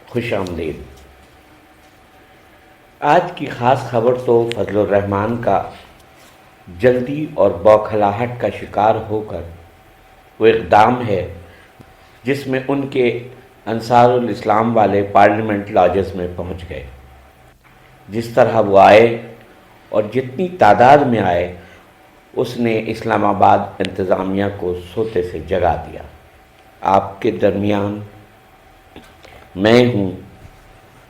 خوش آمدید۔ آج کی خاص خبر تو فضل الرحمان کا جلدی اور بوکھلاہٹ کا شکار ہو کر وہ اقدام ہے جس میں ان کے انصار الاسلام والے پارلیمنٹ لاجز میں پہنچ گئے۔ جس طرح وہ آئے اور جتنی تعداد میں آئے، اس نے اسلام آباد انتظامیہ کو سوتے سے جگا دیا۔ آپ کے درمیان میں ہوں،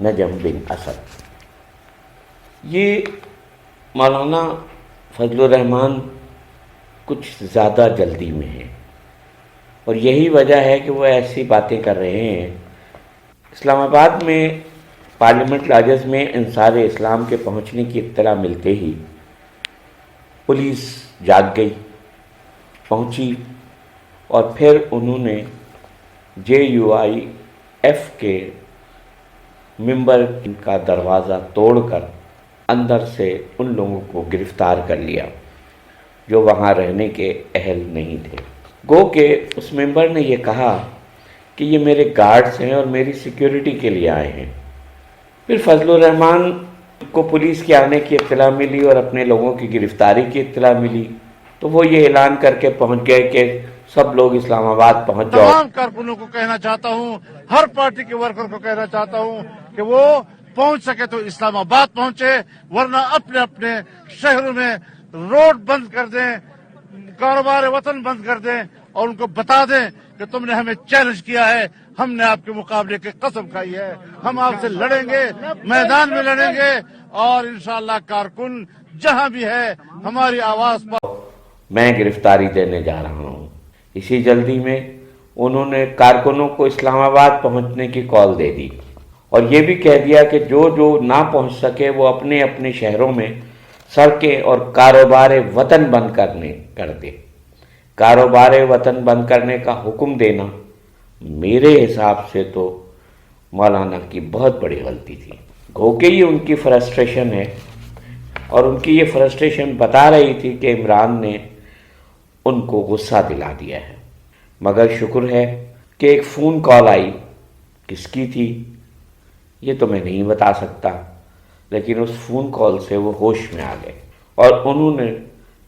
نجم بن اسد۔ یہ مولانا فضل الرحمان کچھ زیادہ جلدی میں ہیں، اور یہی وجہ ہے کہ وہ ایسی باتیں کر رہے ہیں۔ اسلام آباد میں پارلیمنٹ لاجز میں انصار اسلام کے پہنچنے کی اطلاع ملتے ہی پولیس جاگ گئی، پہنچی، اور پھر انہوں نے JUIF کے ممبر کا دروازہ توڑ کر اندر سے ان لوگوں کو گرفتار کر لیا جو وہاں رہنے کے اہل نہیں تھے۔ گو کہ اس ممبر نے یہ کہا کہ یہ میرے گارڈز ہیں اور میری سیکیورٹی کے لیے آئے ہیں۔ پھر فضل الرحمان کو پولیس کے آنے کی اطلاع ملی اور اپنے لوگوں کی گرفتاری کی اطلاع ملی، تو وہ یہ اعلان کر کے پہنچ گئے کہ سب لوگ اسلام آباد پہنچ جاؤ۔ تمام کارکنوں کو کہنا چاہتا ہوں، ہر پارٹی کے ورکر کو کہنا چاہتا ہوں کہ وہ پہنچ سکے تو اسلام آباد پہنچے، ورنہ اپنے اپنے شہروں میں روڈ بند کر دیں، کاروبار وطن بند کر دیں، اور ان کو بتا دیں کہ تم نے ہمیں چیلنج کیا ہے، ہم نے آپ کے مقابلے کی قسم کھائی ہے، ہم آپ سے لڑیں گے، میدان میں لڑیں گے، اور انشاءاللہ کارکن جہاں بھی ہے ہماری آواز پر میں گرفتاری دینے جا رہا ہوں۔ اسی جلدی میں انہوں نے کارکنوں کو اسلام آباد پہنچنے کی کال دے دی، اور یہ بھی کہہ دیا کہ جو نہ پہنچ سکے وہ اپنے اپنے شہروں میں سڑکیں اور کاروبار وطن بند کر دے۔ کاروبار وطن بند کرنے کا حکم دینا میرے حساب سے تو مولانا کی بہت بڑی غلطی تھی۔ گو کہ یہ ان کی فرسٹریشن ہے، اور ان کی یہ فرسٹریشن بتا رہی تھی کہ عمران نے ان کو غصہ دلا دیا ہے۔ مگر شکر ہے کہ ایک فون کال آئی، کس کی تھی یہ تو میں نہیں بتا سکتا، لیکن اس فون کال سے وہ ہوش میں آ گئے اور انہوں نے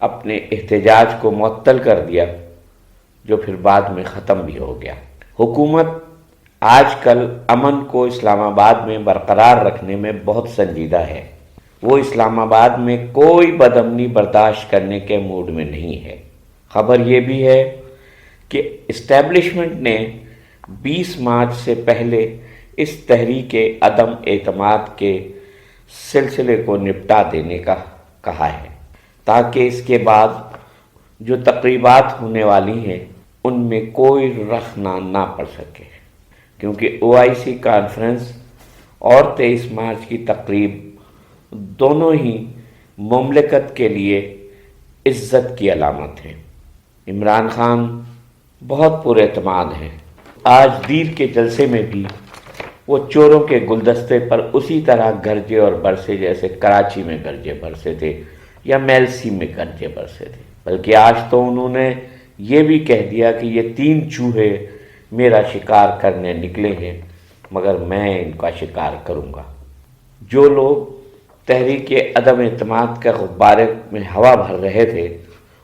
اپنے احتجاج کو معطل کر دیا، جو پھر بعد میں ختم بھی ہو گیا۔ حکومت آج کل امن کو اسلام آباد میں برقرار رکھنے میں بہت سنجیدہ ہے۔ وہ اسلام آباد میں کوئی بدامنی برداشت کرنے کے موڈ میں نہیں ہے۔ خبر یہ بھی ہے کہ اسٹیبلشمنٹ نے 20 مارچ سے پہلے اس تحریک عدم اعتماد کے سلسلے کو نپٹا دینے کا کہا ہے، تاکہ اس کے بعد جو تقریبات ہونے والی ہیں ان میں کوئی رخنہ نہ پڑ سکے، کیونکہ OIC کانفرنس اور 23 مارچ کی تقریب دونوں ہی مملکت کے لیے عزت کی علامت ہیں۔ عمران خان بہت پر اعتماد ہیں۔ آج دیر کے جلسے میں بھی وہ چوروں کے گلدستے پر اسی طرح گرجے اور برسے جیسے کراچی میں گرجے برسے تھے یا میلسی میں گرجے برسے تھے، بلکہ آج تو انہوں نے یہ بھی کہہ دیا کہ یہ 3 چوہے میرا شکار کرنے نکلے ہیں، مگر میں ان کا شکار کروں گا۔ جو لوگ تحریک عدم اعتماد کے غبارے میں ہوا بھر رہے تھے،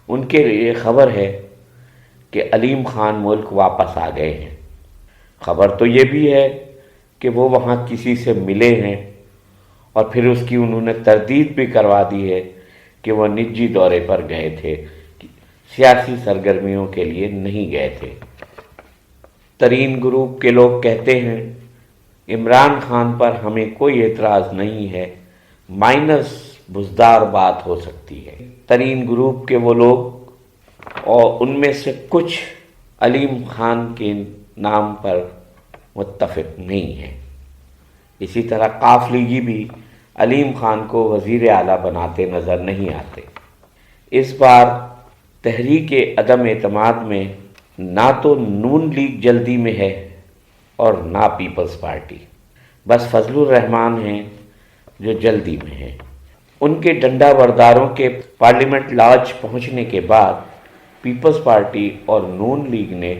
ان کے لیے خبر ہے کہ علیم خان ملک واپس آ گئے ہیں۔ خبر تو یہ بھی ہے کہ وہ وہاں کسی سے ملے ہیں، اور پھر اس کی انہوں نے تردید بھی کروا دی ہے کہ وہ نجی دورے پر گئے تھے، سیاسی سرگرمیوں کے لیے نہیں گئے تھے۔ ترین گروپ کے لوگ کہتے ہیں عمران خان پر ہمیں کوئی اعتراض نہیں ہے، مائنس بزدار بات ہو سکتی ہے۔ ترین گروپ کے وہ لوگ اور ان میں سے کچھ علیم خان کے نام پر متفق نہیں ہیں۔ اسی طرح قاف لیگی بھی علیم خان کو وزیر اعلیٰ بناتے نظر نہیں آتے۔ اس بار تحریک عدم اعتماد میں نہ تو نون لیگ جلدی میں ہے اور نہ پیپلز پارٹی، بس فضل الرحمان ہیں جو جلدی میں ہیں۔ ان کے ڈنڈا برداروں کے پارلیمنٹ لاج پہنچنے کے بعد پیپلز پارٹی اور نون لیگ نے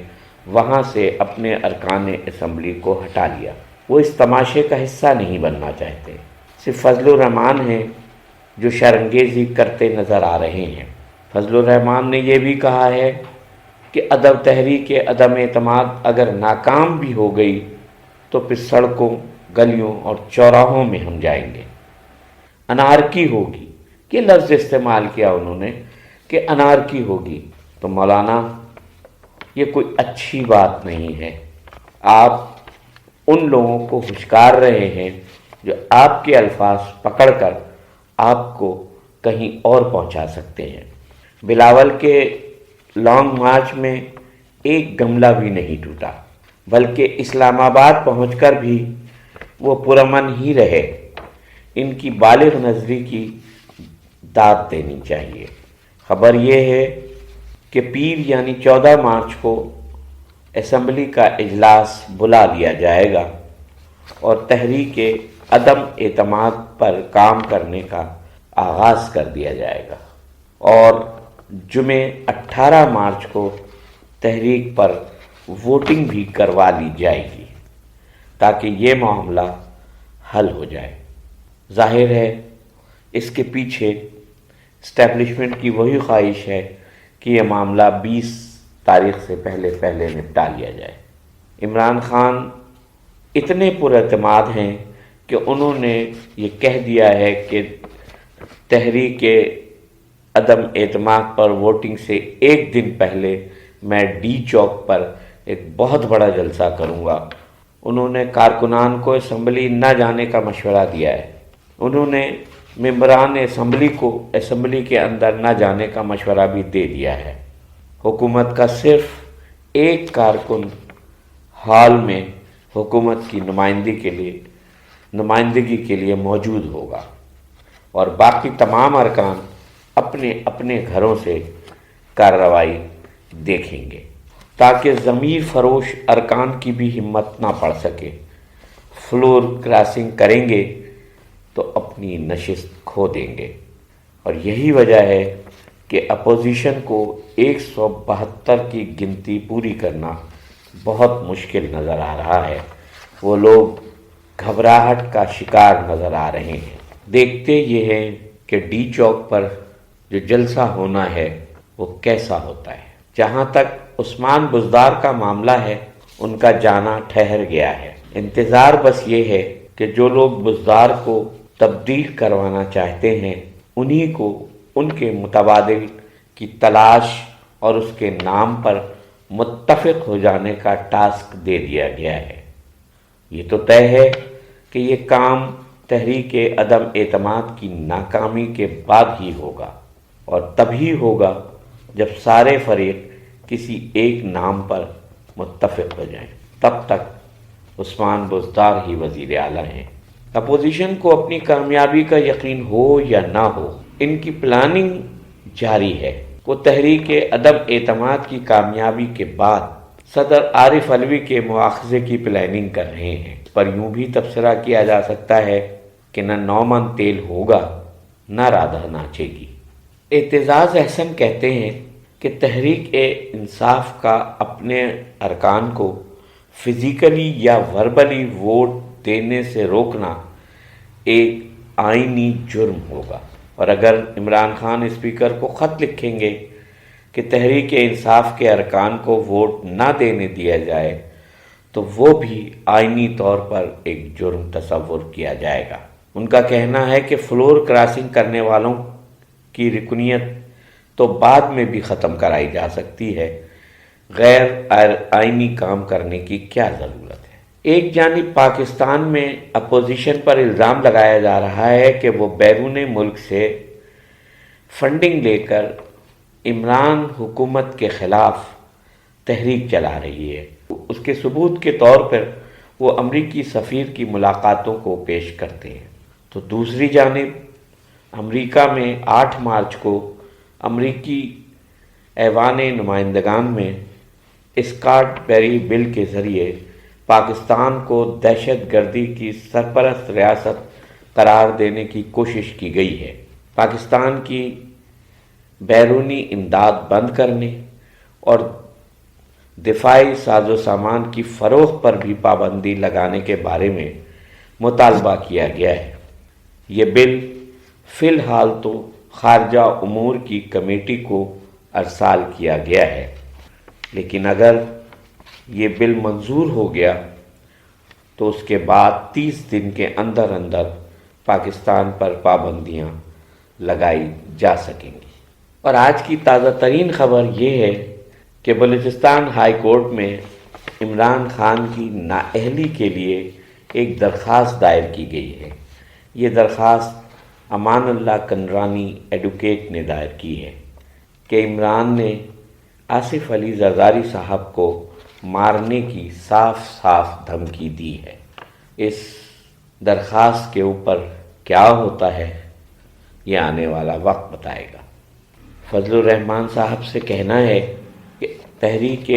وہاں سے اپنے ارکان اسمبلی کو ہٹا لیا۔ وہ اس تماشے کا حصہ نہیں بننا چاہتے. صرف فضل الرحمان ہیں جو شرانگیزی کرتے نظر آ رہے ہیں. فضل الرحمان نے یہ بھی کہا ہے کہ عدم تحریک عدم اعتماد اگر ناکام بھی ہو گئی تو پھر سڑکوں، گلیوں اور چوراہوں میں ہم جائیں گے. انارکی ہوگی، یہ لفظ استعمال کیا انہوں نے کہ انارکی ہوگی. تو مولانا یہ کوئی اچھی بات نہیں ہے. آپ ان لوگوں کو ہچکار رہے ہیں جو آپ کے الفاظ پکڑ کر آپ کو کہیں اور پہنچا سکتے ہیں. بلاول کے لانگ مارچ میں ایک گملہ بھی نہیں ٹوٹا، بلکہ اسلام آباد پہنچ کر بھی وہ پرامن ہی رہے. ان کی بالغ نظری کی داد دینی چاہیے. خبر یہ ہے کہ پیر یعنی 14 مارچ کو اسمبلی کا اجلاس بلا لیا جائے گا اور تحریک عدم اعتماد پر کام کرنے کا آغاز کر دیا جائے گا، اور جمعے 18 مارچ کو تحریک پر ووٹنگ بھی کروا لی جائے گی تاکہ یہ معاملہ حل ہو جائے. ظاہر ہے اس کے پیچھے اسٹیبلشمنٹ کی وہی خواہش ہے کہ یہ معاملہ 20 تاریخ سے پہلے نپٹا لیا جائے. عمران خان اتنے پراعتماد ہیں کہ انہوں نے یہ کہہ دیا ہے کہ تحریک عدم اعتماد پر ووٹنگ سے ایک دن پہلے میں ڈی چوک پر ایک بہت بڑا جلسہ کروں گا. انہوں نے کارکنان کو اسمبلی نہ جانے کا مشورہ دیا ہے. انہوں نے ممبران اسمبلی کو اسمبلی کے اندر نہ جانے کا مشورہ بھی دے دیا ہے. حکومت کا صرف ایک کارکن ہال میں حکومت کی نمائندگی کے لیے موجود ہوگا اور باقی تمام ارکان اپنے اپنے گھروں سے کارروائی دیکھیں گے تاکہ ضمیر فروش ارکان کی بھی ہمت نہ پڑ سکے. فلور کراسنگ کریں گے تو اپنی نشست کھو دیں گے. اور یہی وجہ ہے کہ اپوزیشن کو 172 کی گنتی پوری کرنا بہت مشکل نظر آ رہا ہے. وہ لوگ گھبراہٹ کا شکار نظر آ رہے ہیں. دیکھتے یہ ہیں کہ ڈی چوک پر جو جلسہ ہونا ہے وہ کیسا ہوتا ہے. جہاں تک عثمان بزدار کا معاملہ ہے ان کا جانا ٹھہر گیا ہے. انتظار بس یہ ہے کہ جو لوگ بزدار کو تبدیل کروانا چاہتے ہیں انہی کو ان کے متبادل کی تلاش اور اس کے نام پر متفق ہو جانے کا ٹاسک دے دیا گیا ہے. یہ تو طے ہے کہ یہ کام تحریک عدم اعتماد کی ناکامی کے بعد ہی ہوگا، اور تبھی ہوگا جب سارے فریق کسی ایک نام پر متفق ہو جائیں. تب تک عثمان بزدار ہی وزیر اعلیٰ ہیں. اپوزیشن کو اپنی کامیابی کا یقین ہو یا نہ ہو، ان کی پلاننگ جاری ہے. وہ تحریک عدم اعتماد کی کامیابی کے بعد صدر عارف علوی کے مواخذے کی پلاننگ کر رہے ہیں. پر یوں بھی تبصرہ کیا جا سکتا ہے کہ نہ 9 من تیل ہوگا نہ رادھا ناچے گی. اعتزاز احسن کہتے ہیں کہ تحریک انصاف کا اپنے ارکان کو فزیکلی یا وربلی ووٹ دینے سے روکنا ایک آئینی جرم ہوگا. اور اگر عمران خان اسپیکر کو خط لکھیں گے کہ تحریک انصاف کے ارکان کو ووٹ نہ دینے دیا جائے تو وہ بھی آئینی طور پر ایک جرم تصور کیا جائے گا. ان کا کہنا ہے کہ فلور کراسنگ کرنے والوں کی رکنیت تو بعد میں بھی ختم کرائی جا سکتی ہے، غیر آئینی کام کرنے کی کیا ضرورت ہے. ایک جانب پاکستان میں اپوزیشن پر الزام لگایا جا رہا ہے کہ وہ بیرون ملک سے فنڈنگ لے کر عمران حکومت کے خلاف تحریک چلا رہی ہے. اس کے ثبوت کے طور پر وہ امریکی سفیر کی ملاقاتوں کو پیش کرتے ہیں. تو دوسری جانب امریکہ میں 8 مارچ کو امریکی ایوان نمائندگان میں اسکاٹ بیری بل کے ذریعے پاکستان کو دہشت گردی کی سرپرست ریاست قرار دینے کی کوشش کی گئی ہے. پاکستان کی بیرونی امداد بند کرنے اور دفاعی ساز و سامان کی فروخت پر بھی پابندی لگانے کے بارے میں مطالبہ کیا گیا ہے۔ یہ بل فی الحال تو خارجہ امور کی کمیٹی کو ارسال کیا گیا ہے، لیکن اگر یہ بل منظور ہو گیا تو اس کے بعد 30 دن کے اندر اندر پاکستان پر پابندیاں لگائی جا سکیں گی۔ اور آج کی تازہ ترین خبر یہ ہے کہ بلوچستان ہائی کورٹ میں عمران خان کی نااہلی کے لیے ایک درخواست دائر کی گئی ہے۔ یہ درخواست امان اللہ کنڈرانی ایڈوکیٹ نے دائر کی ہے کہ عمران نے آصف علی زرداری صاحب کو مارنے کی صاف صاف دھمکی دی ہے۔ اس درخواست کے اوپر کیا ہوتا ہے یہ آنے والا وقت بتائے گا۔ فضل الرحمان صاحب سے کہنا ہے کہ تحریک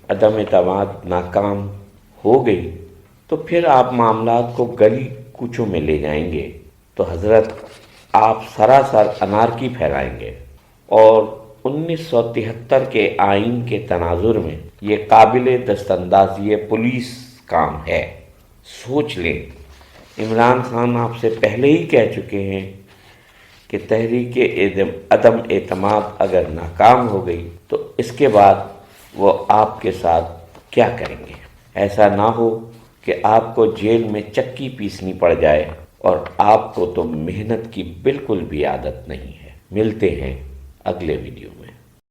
عدم اعتماد ناکام ہو گئی تو پھر آپ معاملات کو گلی کوچوں میں لے جائیں گے تو حضرت آپ سراسر انارکی پھیلائیں گے، اور 1973 کے آئین کے تناظر میں یہ قابل دست اندازی پولیس کام ہے۔ سوچ لیں، عمران خان آپ سے پہلے ہی کہہ چکے ہیں کہ تحریک عدم اعتماد اگر ناکام ہو گئی تو اس کے بعد وہ آپ کے ساتھ کیا کریں گے۔ ایسا نہ ہو کہ آپ کو جیل میں چکی پیسنی پڑ جائے، اور آپ کو تو محنت کی بالکل بھی عادت نہیں ہے۔ ملتے ہیں اگلے ویڈیو میں۔